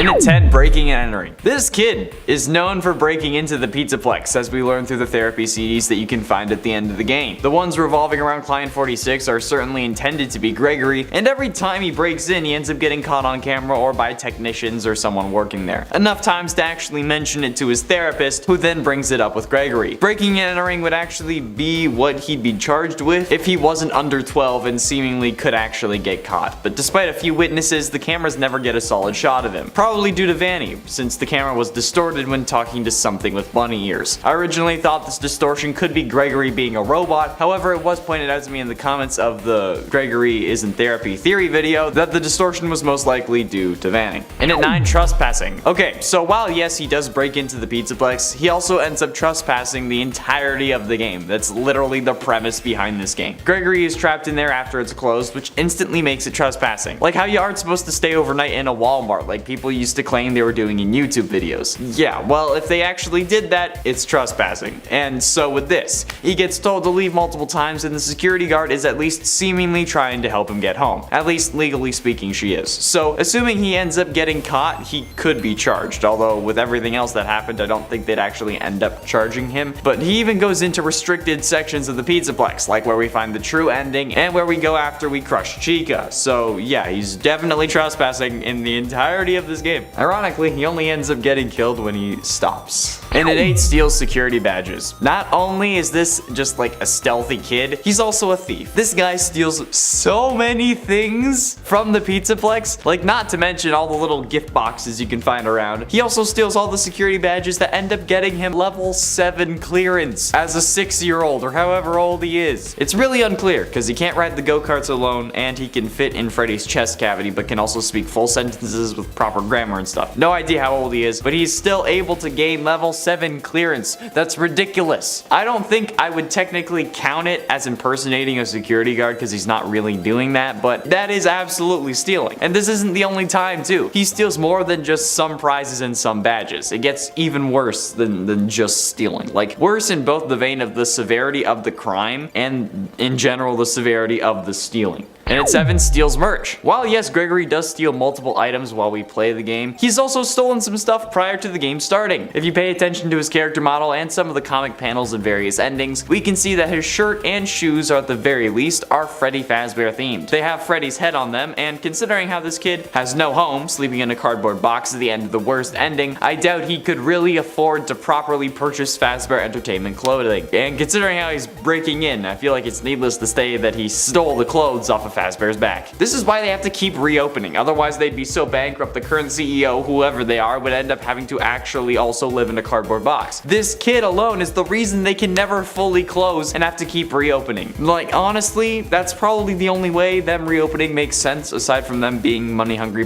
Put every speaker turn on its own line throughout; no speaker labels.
And at 10, breaking and entering. This kid is known for breaking into the Pizzaplex, as we learn through the therapy CDs that you can find at the end of the game. The ones revolving around Client 46 are certainly intended to be Gregory, and every time he breaks in, he ends up getting caught on camera or by technicians or someone working there. Enough times to actually mention it to his therapist, who then brings it up with Gregory. Breaking and entering would actually be what he'd be charged with if he wasn't under 12 and seemingly could actually get caught. But despite a few witnesses, the cameras never get a solid shot of him. Probably due to Vanny, since the camera was distorted when talking to something with bunny ears. I originally thought this distortion could be Gregory being a robot, however it was pointed out to me in the comments of the Gregory Is in Therapy theory video that the distortion was most likely due to Vanny. And at 9, trespassing. Okay, so while yes he does break into the Pizzaplex, he also ends up trespassing the entirety of the game. That's literally the premise behind this game. Gregory is trapped in there after it's closed, which instantly makes it trespassing. Like how you aren't supposed to stay overnight in a Walmart like people used to claim they were doing in YouTube videos. Yeah, well if they actually did that, it's trespassing. And so with this, he gets told to leave multiple times and the security guard is at least seemingly trying to help him get home. At least legally speaking she is. So assuming he ends up getting caught, he could be charged, although with everything else that happened I don't think they'd actually end up charging him. But he even goes into restricted sections of the Pizzaplex, like where we find the true ending and where we go after we crush Chica. So yeah, he's definitely trespassing in the entirety of this game. Ironically, he only ends up getting killed when he stops. And at 8, steals security badges. Not only is this just like a stealthy kid, he's also a thief. This guy steals so many things from the Pizzaplex, like not to mention all the little gift boxes you can find around. He also steals all the security badges that end up getting him level 7 clearance as a 6-year-old or however old he is. It's really unclear because he can't ride the go-karts alone and he can fit in Freddy's chest cavity but can also speak full sentences with proper grammar and stuff. No idea how old he is, but he's still able to gain level 7 clearance. That's ridiculous. I don't think I would technically count it as impersonating a security guard because he's not really doing that, but that is absolutely stealing. And this isn't the only time too. He steals more than just some prizes and some badges. It gets even worse than just stealing. Like worse in both the vein of the severity of the crime and in general the severity of the stealing. And at 7, steals merch. While yes, Gregory does steal multiple items while we play the game, he's also stolen some stuff prior to the game starting. If you pay attention to his character model and some of the comic panels and various endings, we can see that his shirt and shoes, or at the very least, are Freddy Fazbear themed. They have Freddy's head on them, and considering how this kid has no home, sleeping in a cardboard box at the end of the worst ending, I doubt he could really afford to properly purchase Fazbear Entertainment clothing. And considering how he's breaking in, I feel like it's needless to say that he stole the clothes off of Fazbear's back. This is why they have to keep reopening, otherwise they'd be so bankrupt the current CEO, whoever they are, would end up having to actually also live in a cardboard box. This kid alone is the reason they can never fully close and have to keep reopening. Like honestly, that's probably the only way them reopening makes sense aside from them being money hungry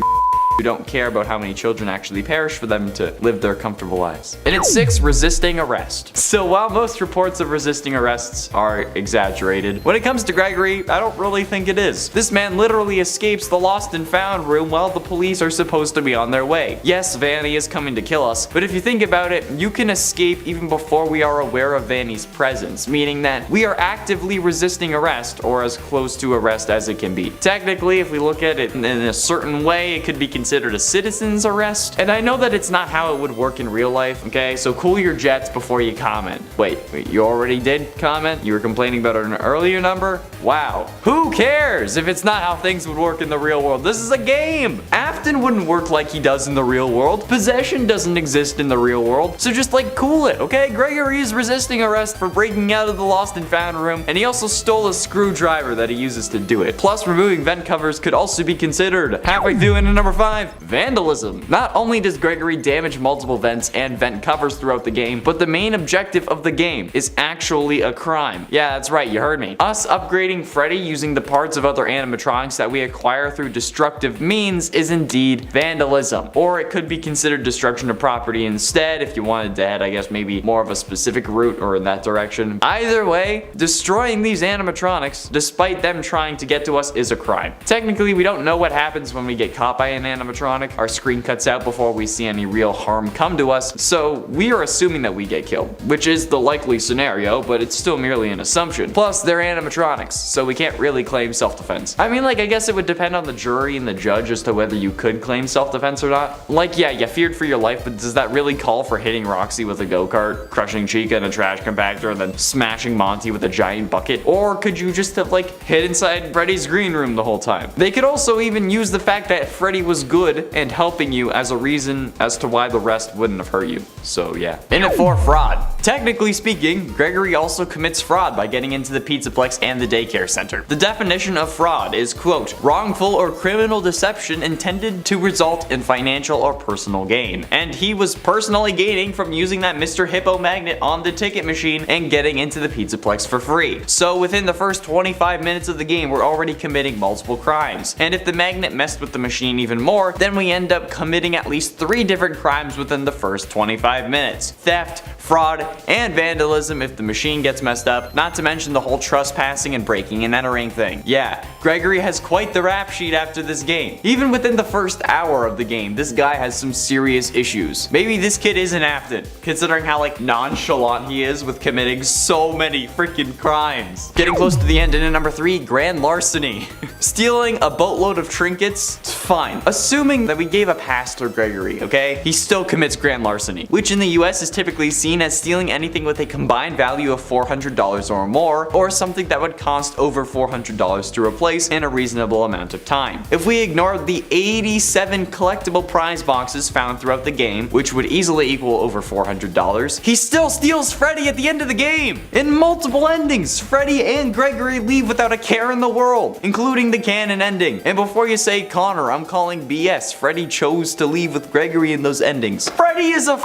who don't care about how many children actually perish for them to live their comfortable lives. And at 6, resisting arrest. So while most reports of resisting arrests are exaggerated, when it comes to Gregory, I don't really think it is. This man literally escapes the lost and found room while the police are supposed to be on their way. Yes, Vanny is coming to kill us, but if you think about it, you can escape even before we are aware of Vanny's presence, meaning that we are actively resisting arrest, or as close to arrest as it can be. Technically, if we look at it in a certain way, it could be considered a citizen's arrest. And I know that it's not how it would work in real life, okay? So cool your jets before you comment. Wait, you already did comment? You were complaining about an earlier number? Wow. Who cares if it's not how things would work in the real world? This is a game! Afton wouldn't work like he does in the real world. Possession doesn't exist in the real world. So just like cool it, okay? Gregory is resisting arrest for breaking out of the lost and found room, and he also stole a screwdriver that he uses to do it. Plus, removing vent covers could also be considered. Halfway through into number 5. Vandalism. Not only does Gregory damage multiple vents and vent covers throughout the game, but the main objective of the game is actually a crime. Yeah, that's right, you heard me. Us upgrading Freddy using the parts of other animatronics that we acquire through destructive means is indeed vandalism. Or it could be considered destruction of property instead if you wanted to head, I guess, maybe more of a specific route or in that direction. Either way, destroying these animatronics, despite them trying to get to us, is a crime. Technically, we don't know what happens when we get caught by an animatronic. Our screen cuts out before we see any real harm come to us, so we are assuming that we get killed, which is the likely scenario, but it's still merely an assumption. Plus, they're animatronics, so we can't really claim self-defense. I mean, like, I guess it would depend on the jury and the judge as to whether you could claim self-defense or not. Like, yeah, you feared for your life, but does that really call for hitting Roxy with a go-kart, crushing Chica in a trash compactor, and then smashing Monty with a giant bucket? Or could you just have like hid inside Freddy's green room the whole time? They could also even use the fact that Freddy was good and helping you as a reason as to why the rest wouldn't have hurt you. So yeah. In it for fraud. Technically speaking, Gregory also commits fraud by getting into the Pizzaplex and the daycare center. The definition of fraud is, quote, wrongful or criminal deception intended to result in financial or personal gain. And he was personally gaining from using that Mr. Hippo magnet on the ticket machine and getting into the Pizzaplex for free. So within the first 25 minutes of the game, we're already committing multiple crimes. And if the magnet messed with the machine even more, then we end up committing at least 3 different crimes within the first 25 minutes. Theft, fraud, and vandalism if the machine gets messed up, not to mention the whole trespassing and breaking and entering thing. Yeah, Gregory has quite the rap sheet after this game. Even within the first hour of the game, this guy has some serious issues. Maybe this kid isn't Afton, considering how like nonchalant he is with committing so many freaking crimes. Getting close to the end, and in number 3, grand larceny. Stealing a boatload of trinkets, fine. Assuming that we gave a pass to Gregory, okay? He still commits grand larceny, which in the US is typically seen as stealing anything with a combined value of $400 or more, or something that would cost over $400 to replace in a reasonable amount of time. If we ignore the 87 collectible prize boxes found throughout the game, which would easily equal over $400, he still steals Freddy at the end of the game! In multiple endings, Freddy and Gregory leave without a care in the world, including the canon ending. And before you say, Connor, I'm calling BS, Freddy chose to leave with Gregory in those endings. Freddy is a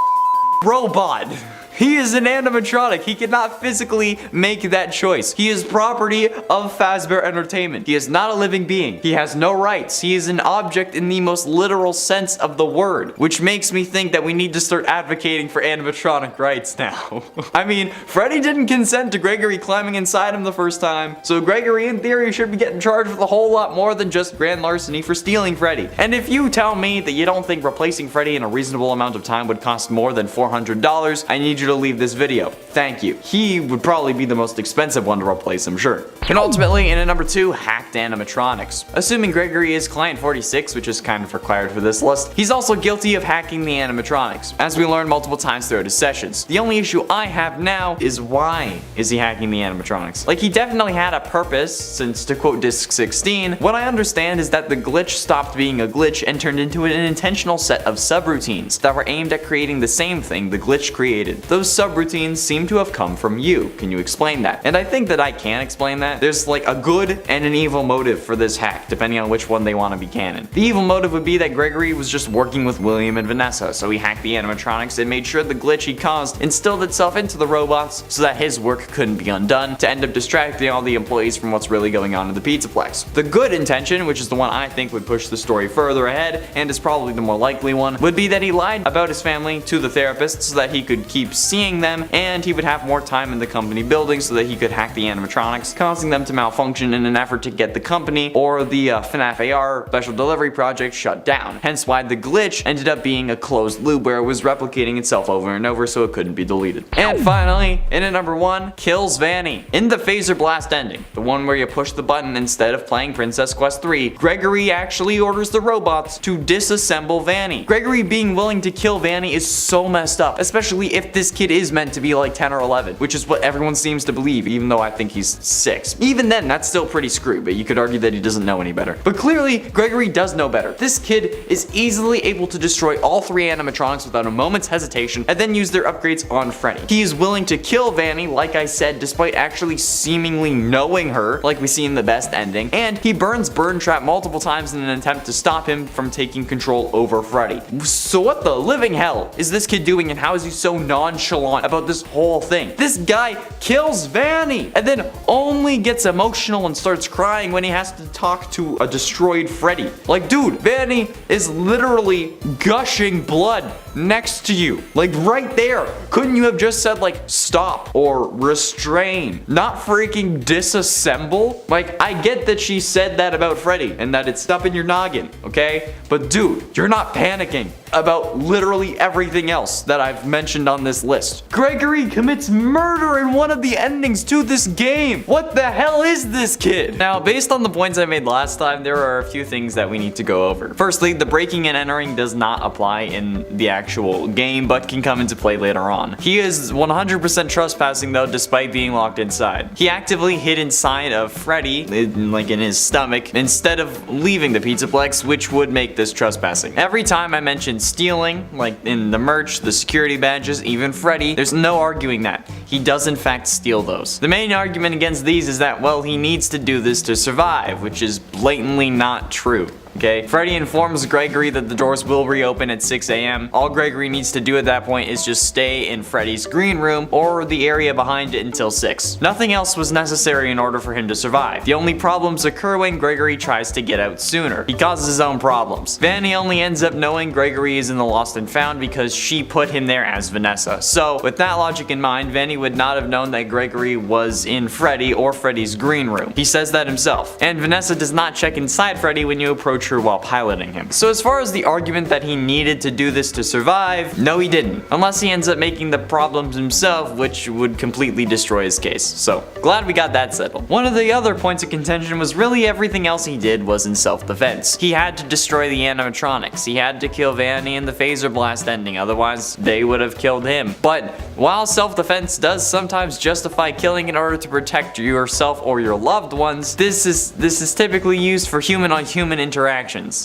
robot! He is an animatronic. He cannot physically make that choice. He is property of Fazbear Entertainment. He is not a living being. He has no rights. He is an object in the most literal sense of the word, which makes me think that we need to start advocating for animatronic rights now. I mean, Freddy didn't consent to Gregory climbing inside him the first time, so Gregory in theory should be getting charged with a whole lot more than just grand larceny for stealing Freddy. And if you tell me that you don't think replacing Freddy in a reasonable amount of time would cost more than $400, I need you to leave this video. Thank you. He would probably be the most expensive one to replace, I'm sure. And ultimately, in at number 2, hacked animatronics. Assuming Gregory is client 46, which is kind of required for this list, he's also guilty of hacking the animatronics, as we learned multiple times throughout his sessions. The only issue I have now is why is he hacking the animatronics? Like, he definitely had a purpose, since to quote Disc 16, what I understand is that the glitch stopped being a glitch and turned into an intentional set of subroutines that were aimed at creating the same thing the glitch created. Those subroutines seem to have come from you. Can you explain that? And I think that I can explain that. There's like a good and an evil motive for this hack, depending on which one they want to be canon. The evil motive would be that Gregory was just working with William and Vanessa, so he hacked the animatronics and made sure the glitch he caused instilled itself into the robots so that his work couldn't be undone, to end up distracting all the employees from what's really going on in the Pizzaplex. The good intention, which is the one I think would push the story further ahead, and is probably the more likely one, would be that he lied about his family to the therapist so that he could keep seeing them, and he would have more time in the company building so that he could hack the animatronics, causing them to malfunction in an effort to get the company or the FNAF AR special delivery project shut down. Hence why the glitch ended up being a closed loop where it was replicating itself over and over so it couldn't be deleted. And finally, in at number 1, kills Vanny. In the Phaser Blast ending, the one where you push the button instead of playing Princess Quest 3, Gregory actually orders the robots to disassemble Vanny. Gregory being willing to kill Vanny is so messed up, especially if this kid is meant to be like 10 or 11, which is what everyone seems to believe, even though I think he's 6. Even then, that's still pretty screwed, but you could argue that he doesn't know any better. But clearly, Gregory does know better. This kid is easily able to destroy all 3 animatronics without a moment's hesitation and then use their upgrades on Freddy. He is willing to kill Vanny, like I said, despite actually seemingly knowing her, like we see in the best ending, and he burns Burn Trap multiple times in an attempt to stop him from taking control over Freddy. So what the living hell is this kid doing, and how is he so nonchalant about this whole thing? This guy kills Vanny and then only gets emotional and starts crying when he has to talk to a destroyed Freddy. Like, dude, Vanny is literally gushing blood next to you, like right there. Couldn't you have just said like stop or restrain, not freaking disassemble? Like, I get that she said that about Freddy and that it's up in your noggin, okay? But dude, you're not panicking. about literally everything else that I've mentioned on this list. Gregory commits murder in one of the endings to this game. What the hell is this kid? Now, based on the points I made last time, there are a few things that we need to go over. Firstly, the breaking and entering does not apply in the actual game, but can come into play later on. He is 100% trespassing though, despite being locked inside. He actively hid inside of Freddy, like in his stomach, instead of leaving the Pizzaplex, which would make this trespassing. Every time I mention stealing, like in the merch, the security badges, even Freddy, there's no arguing that. He does in fact steal those. The main argument against these is that, well, he needs to do this to survive, which is blatantly not true. Okay, Freddy informs Gregory that the doors will reopen at 6 a.m. All Gregory needs to do at that point is just stay in Freddy's green room or the area behind it until 6. Nothing else was necessary in order for him to survive. The only problems occur when Gregory tries to get out sooner. He causes his own problems. Vanny only ends up knowing Gregory is in the Lost and Found because she put him there as Vanessa. So, with that logic in mind, Vanny would not have known that Gregory was in Freddy or Freddy's green room. He says that himself. And Vanessa does not check inside Freddy when you approach her while piloting him. So as far as the argument that he needed to do this to survive, no he didn't. Unless he ends up making the problems himself, which would completely destroy his case. So, glad we got that settled. One of the other points of contention was really everything else he did was in self-defense. He had to destroy the animatronics. He had to kill Vanny in the phaser blast ending, otherwise they would have killed him. But while self-defense does sometimes justify killing in order to protect yourself or your loved ones, this is typically used for human-on-human interactions.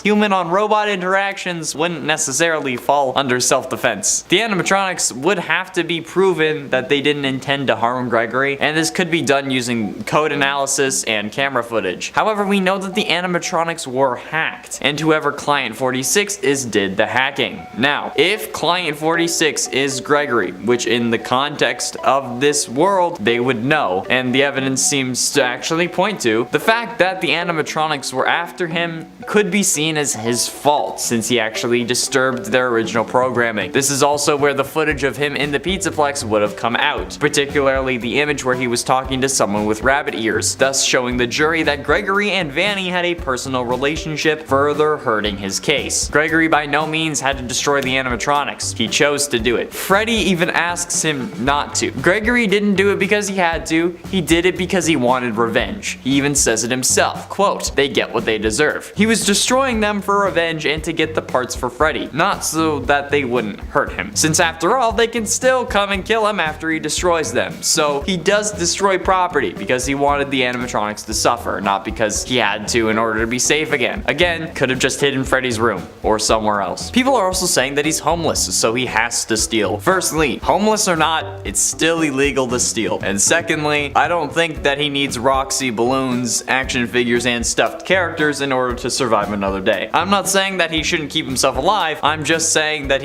Human-on-robot interactions wouldn't necessarily fall under self-defense. The animatronics would have to be proven that they didn't intend to harm Gregory, and this could be done using code analysis and camera footage. However, we know that the animatronics were hacked, and whoever Client 46 is did the hacking. Now, if Client 46 is Gregory, which in the context of this world, they would know, and the evidence seems to actually point to, the fact that the animatronics were after him could be seen as his fault, since he actually disturbed their original programming. This is also where the footage of him in the Pizzaplex would have come out, particularly the image where he was talking to someone with rabbit ears, thus showing the jury that Gregory and Vanny had a personal relationship, further hurting his case. Gregory by no means had to destroy the animatronics. He chose to do it. Freddy even asks him not to. Gregory didn't do it because he had to, he did it because he wanted revenge. He even says it himself, quote, "They get what they deserve." He was destroying them for revenge and to get the parts for Freddy, not so that they wouldn't hurt him, since after all they can still come and kill him after he destroys them. So he does destroy property because he wanted the animatronics to suffer, not because he had to in order to be safe again. Again, could have just hid in Freddy's room or somewhere else. People are also saying that he's homeless, so he has to steal. Firstly, homeless or not, it's still illegal to steal. And secondly, I don't think that he needs Roxy balloons, action figures, and stuffed characters in order to survive another day. I'm not saying that he shouldn't keep himself alive, I'm just saying that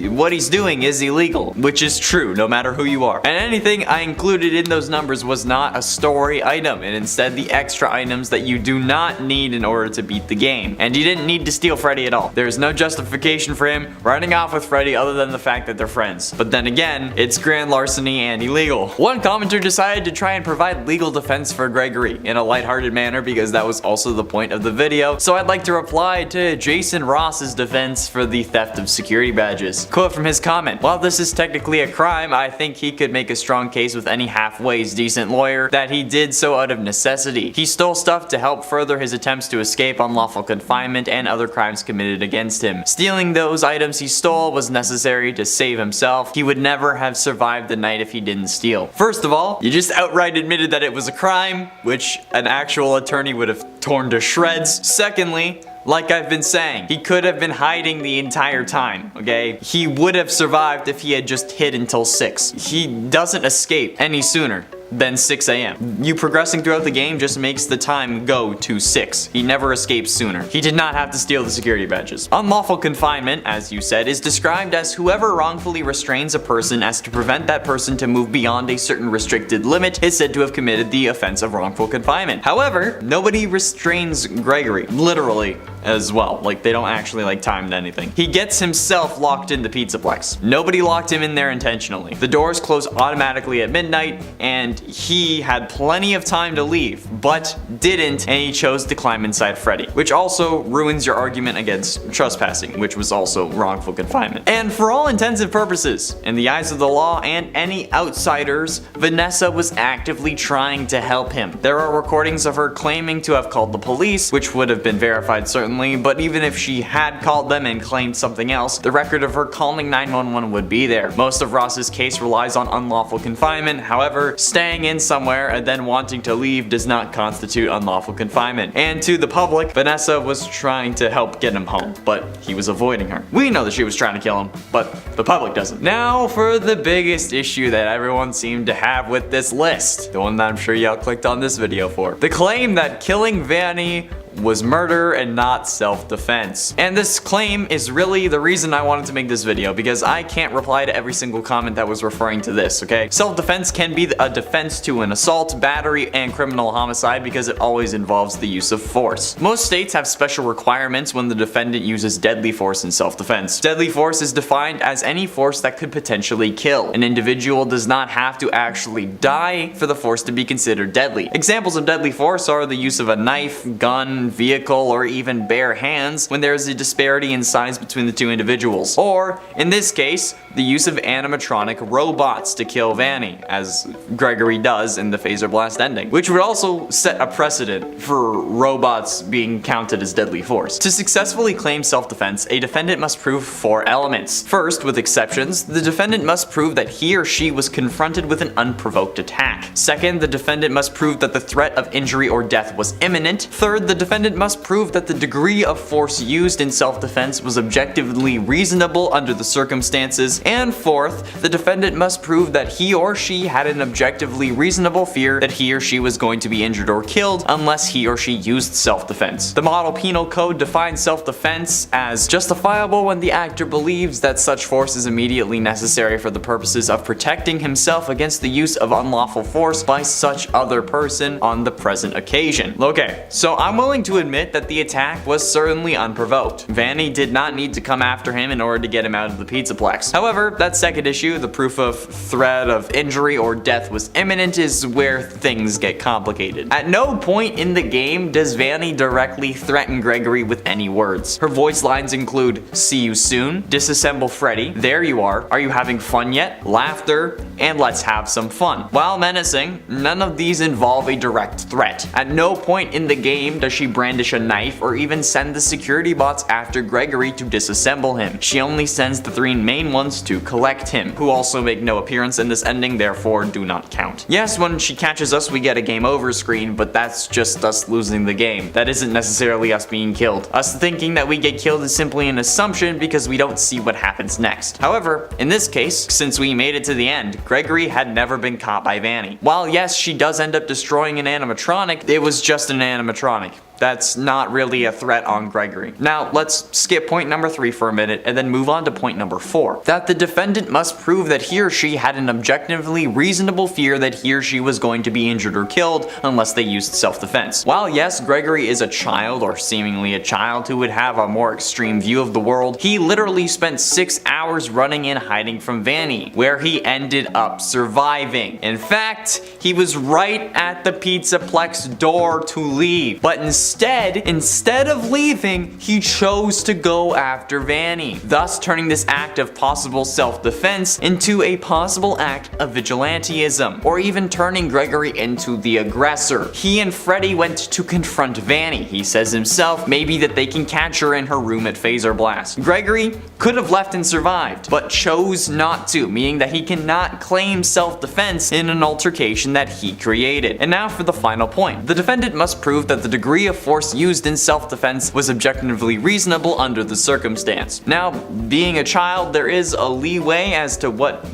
what he's doing is illegal, which is true no matter who you are. And anything I included in those numbers was not a story item, and instead the extra items that you do not need in order to beat the game. And you didn't need to steal Freddy at all. There's no justification for him running off with Freddy other than the fact that they're friends. But then again, it's grand larceny and illegal. One commenter decided to try and provide legal defense for Gregory in a lighthearted manner because that was also the point of the video, so I'd like to reply to Jason Ross's defense for the theft of security badges. Quote from his comment, "While this is technically a crime, I think he could make a strong case with any halfways decent lawyer that he did so out of necessity. He stole stuff to help further his attempts to escape unlawful confinement and other crimes committed against him. Stealing those items he stole was necessary to save himself. He would never have survived the night if he didn't steal." First of all, you just outright admitted that it was a crime, which an actual attorney would have torn to shreds. Secondly, like I've been saying, he could have been hiding the entire time, okay? He would have survived if he had just hid until 6. He doesn't escape any sooner than 6 a.m. You progressing throughout the game just makes the time go to 6. He never escapes sooner. He did not have to steal the security badges. Unlawful confinement, as you said, is described as whoever wrongfully restrains a person as to prevent that person to move beyond a certain restricted limit is said to have committed the offense of wrongful confinement. However, nobody restrains Gregory, literally, as well. Like, they don't actually like time anything. He gets himself locked in the Pizzaplex. Nobody locked him in there intentionally. The doors close automatically at midnight, and he had plenty of time to leave, but didn't, and he chose to climb inside Freddy, which also ruins your argument against trespassing, which was also wrongful confinement. And for all intents and purposes, in the eyes of the law and any outsiders, Vanessa was actively trying to help him. There are recordings of her claiming to have called the police, which would have been verified certainly, but even if she had called them and claimed something else, the record of her calling 911 would be there. Most of Ross's case relies on unlawful confinement. However, staying in somewhere and then wanting to leave does not constitute unlawful confinement. And to the public, Vanessa was trying to help get him home, but he was avoiding her. We know that she was trying to kill him, but the public doesn't. Now for the biggest issue that everyone seemed to have with this list, the one that I'm sure y'all clicked on this video for. The claim that killing Vanny was murder and not self-defense. And this claim is really the reason I wanted to make this video, because I can't reply to every single comment that was referring to this, okay? Self-defense can be a defense to an assault, battery, and criminal homicide because it always involves the use of force. Most states have special requirements when the defendant uses deadly force in self-defense. Deadly force is defined as any force that could potentially kill. An individual does not have to actually die for the force to be considered deadly. Examples of deadly force are the use of a knife, gun, vehicle, or even bare hands when there is a disparity in size between the two individuals. Or, in this case, the use of animatronic robots to kill Vanny, as Gregory does in the phaser blast ending, which would also set a precedent for robots being counted as deadly force. To successfully claim self-defense, a defendant must prove 4 elements. First, with exceptions, the defendant must prove that he or she was confronted with an unprovoked attack. Second, the defendant must prove that the threat of injury or death was imminent. Third, the defendant must prove that the degree of force used in self-defense was objectively reasonable under the circumstances. And fourth, the defendant must prove that he or she had an objectively reasonable fear that he or she was going to be injured or killed unless he or she used self-defense. The Model Penal Code defines self-defense as justifiable when the actor believes that such force is immediately necessary for the purposes of protecting himself against the use of unlawful force by such other person on the present occasion. Okay, so I'm willing to admit that the attack was certainly unprovoked. Vanny did not need to come after him in order to get him out of the Pizzaplex. However, that second issue, the proof of threat of injury or death was imminent, is where things get complicated. At no point in the game does Vanny directly threaten Gregory with any words. Her voice lines include, "See you soon," "Disassemble Freddy," "There you are you having fun yet?" "Laughter," and "Let's have some fun." While menacing, none of these involve a direct threat. At no point in the game does she brandish a knife or even send the security bots after Gregory to disassemble him. She only sends the 3 main ones to collect him, who also make no appearance in this ending, therefore do not count. Yes, when she catches us we get a game over screen, but that's just us losing the game. That isn't necessarily us being killed. Us thinking that we get killed is simply an assumption because we don't see what happens next. However, in this case, since we made it to the end, Gregory had never been caught by Vanny. While yes, she does end up destroying an animatronic, it was just an animatronic. That's not really a threat on Gregory. Now, let's skip point number 3 for a minute and then move on to point number 4. That the defendant must prove that he or she had an objectively reasonable fear that he or she was going to be injured or killed unless they used self-defense. While yes, Gregory is a child, or seemingly a child, who would have a more extreme view of the world, he literally spent 6 hours running and hiding from Vanny, where he ended up surviving. In fact, he was right at the Pizzaplex door to leave, but instead of leaving, he chose to go after Vanny, thus turning this act of possible self-defense into a possible act of vigilantism, or even turning Gregory into the aggressor. He and Freddy went to confront Vanny. He says himself maybe that they can catch her in her room at Phaser Blast. Gregory could have left and survived, but chose not to, meaning that he cannot claim self-defense in an altercation that he created. And now for the final point. The defendant must prove that the degree of force used in self-defense was objectively reasonable under the circumstance. Now, being a child, there is a leeway as to what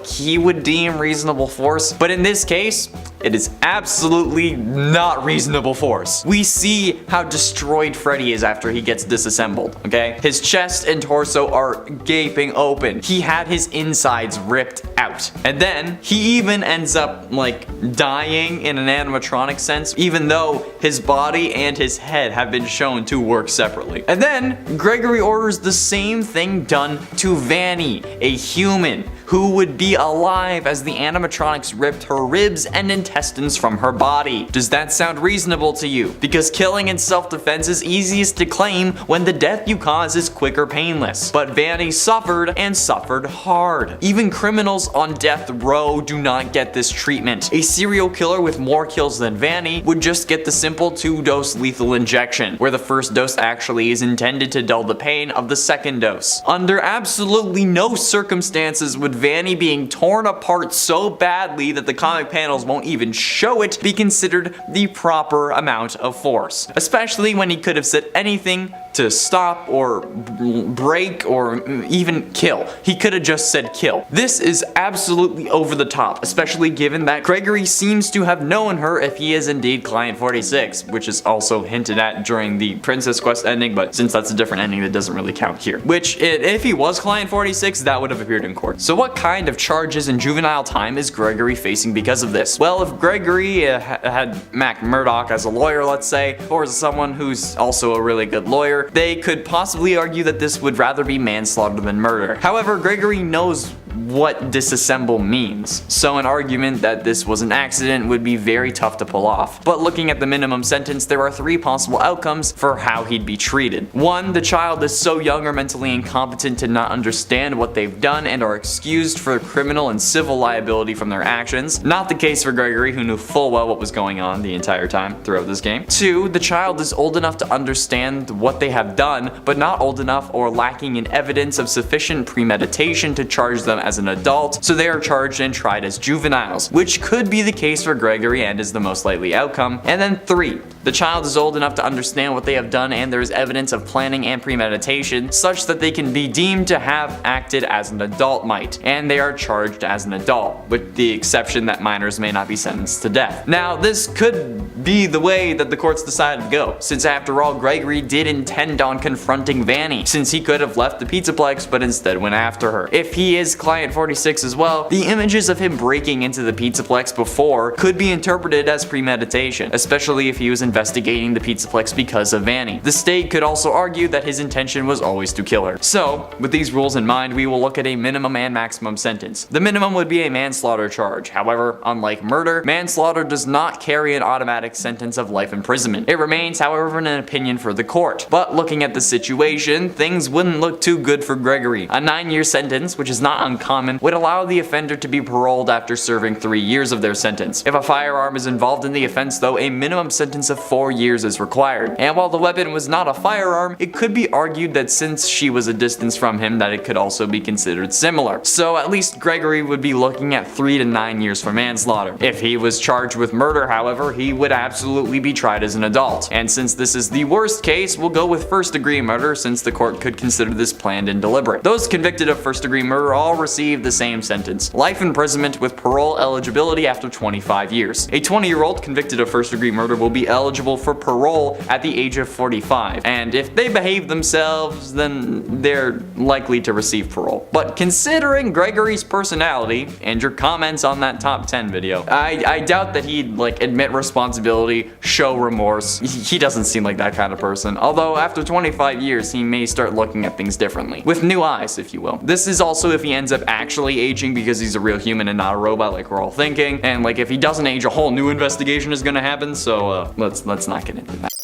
he would deem reasonable force, but in this case, it is absolutely not reasonable force. We see how destroyed Freddy is after he gets disassembled, okay? His chest and torso are gaping open. He had his insides ripped out. And then he even ends up like dying in an animatronic sense, even though his body and his head have been shown to work separately. And then Gregory orders the same thing done to Vanny, a human who would be alive as the animatronics ripped her ribs and intestines from her body. Does that sound reasonable to you? Because killing in self-defense is easiest to claim when the death you cause is quick or painless. But Vanny suffered, and suffered hard. Even criminals on death row do not get this treatment. A serial killer with more kills than Vanny would just get the simple 2-dose lethal injection, where the first dose actually is intended to dull the pain of the second dose. Under absolutely no circumstances would Vanny being torn apart so badly that the comic panels won't even show it be considered the proper amount of force. Especially when he could have said anything to stop or break or even kill. He could have just said kill. This is absolutely over the top, especially given that Gregory seems to have known her if he is indeed Client 46, which is also hinted at during the Princess Quest ending, but since that's a different ending, that doesn't really count here. Which, if he was Client 46, that would have appeared in court. So what kind of charges and juvenile time is Gregory facing because of this? Well, if Gregory had Mac Murdock as a lawyer, let's say, or as someone who's also a really good lawyer, they could possibly argue that this would rather be manslaughter than murder. However, Gregory knows what disassemble means, so an argument that this was an accident would be very tough to pull off. But looking at the minimum sentence, there are 3 possible outcomes for how he'd be treated. 1, the child is so young or mentally incompetent to not understand what they've done and are excused for criminal and civil liability from their actions. Not the case for Gregory, who knew full well what was going on the entire time throughout this game. 2, the child is old enough to understand what they have done, but not old enough or lacking in evidence of sufficient premeditation to charge them as an adult, so they are charged and tried as juveniles, which could be the case for Gregory and is the most likely outcome. And then 3, the child is old enough to understand what they have done and there is evidence of planning and premeditation such that they can be deemed to have acted as an adult might, and they are charged as an adult, with the exception that minors may not be sentenced to death. Now, this could be the way that the courts decided to go, since after all, Gregory did intend on confronting Vanny, since he could have left the Pizzaplex but instead went after her. If he is Client 46 as well, the images of him breaking into the Pizzaplex before could be interpreted as premeditation, especially if he was investigating the Pizzaplex because of Vanny. The state could also argue that his intention was always to kill her. So, with these rules in mind, we will look at a minimum and maximum sentence. The minimum would be a manslaughter charge. However, unlike murder, manslaughter does not carry an automatic sentence of life imprisonment. It remains, however, an opinion for the court. But looking at the situation, things wouldn't look too good for Gregory. A 9-year sentence, which is not uncommon, would allow the offender to be paroled after serving 3 years of their sentence. If a firearm is involved in the offense though, a minimum sentence of 4 years is required. And while the weapon was not a firearm, it could be argued that since she was a distance from him, that it could also be considered similar. So at least Gregory would be looking at 3 to 9 years for manslaughter. If he was charged with murder, however, he would absolutely be tried as an adult. And since this is the worst case, we'll go with first-degree murder, since the court could consider this planned and deliberate. Those convicted of first-degree murder all receive the same sentence: life imprisonment with parole eligibility after 25 years. A 20-year-old convicted of first-degree murder will be eligible for parole at the age of 45, and if they behave themselves, then they're likely to receive parole. But considering Gregory's personality and your comments on that top 10 video, I doubt that he'd admit responsibility, show remorse. He doesn't seem like that kind of person. Although after 25 years, he may start looking at things differently, with new eyes, if you will. This is also if he ends up actually aging because he's a real human and not a robot like we're all thinking. And if he doesn't age, a whole new investigation is gonna happen. So let's not get into that.